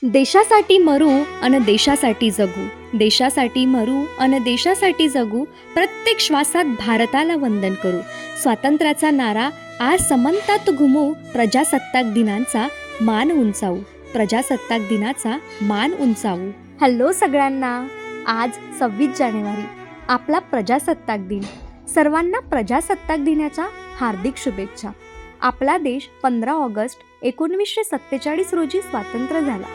देशासाठी मरू अन देशासाठी जगू, देशासाठी मरू अन देशासाठी जगू, प्रत्येक श्वासात भारताला वंदन करू. स्वातंत्र्याचा नारा आज समंतात घुमू, प्रजासत्ताक दिनांचा मान उंचावू, प्रजासत्ताक दिनाचा मान उंचावू. हॅलो सगळ्यांना, आज 26 जानेवारी आपला प्रजासत्ताक दिन. सर्वांना प्रजासत्ताक दिनाच्या हार्दिक शुभेच्छा. आपला देश 15 ऑगस्ट 1947 रोजी स्वतंत्र झाला,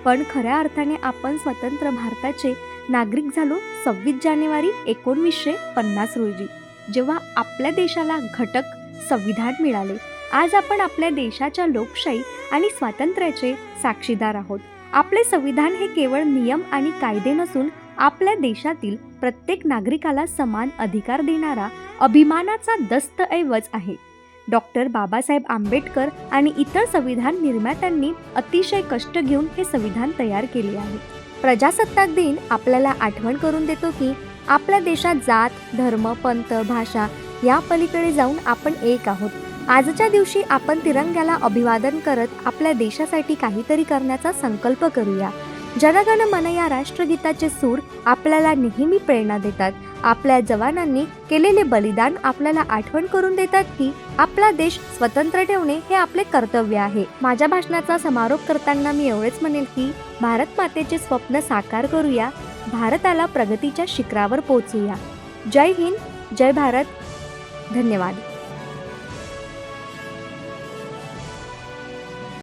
पण खऱ्या अर्थाने आपण स्वतंत्र भारताचे नागरिक झालो 26 जानेवारी 1950 रोजी, जेव्हा आपल्या देशाला घटक संविधान मिळाले. आज आपण आपल्या देशाच्या लोकशाही आणि स्वातंत्र्याचे साक्षीदार आहोत. आपले संविधान हे केवळ नियम आणि कायदे नसून आपल्या देशातील प्रत्येक नागरिकाला समान अधिकार देणारा अभिमानाचा दस्तऐवज आहे. डॉक्टर बाबासाहेब आंबेडकर आणि इतर संविधान निर्मात्यांनी अतिशय कष्ट घेऊन हे संविधान तयार केले आहे. प्रजासत्ताक दिन आपल्याला आठवण करून देतो की आपल्या देशात जात, धर्म, पंथ, भाषा या पलीकडे जाऊन आपण एक आहोत. आजच्या दिवशी आपण तिरंग्याला अभिवादन करत आपल्या देशासाठी काहीतरी करण्याचा संकल्प करूया. जन गण मन या राष्ट्रगीताचे सूर आपल्याला नेहमी प्रेरणा देतात. आपल्या जवानांनी केलेले बलिदान आपल्याला आठवण करून देतात की आपला देश स्वतंत्र ठेवणे हे आपले कर्तव्य आहे. माझ्या भाषणाचा समारोप करताना मी एवढेच म्हणेल की भारत मातेचे स्वप्न साकार करूया, भारताला प्रगतीच्या शिखरावर पोहोचूया. जय हिंद, जय भारत. धन्यवाद.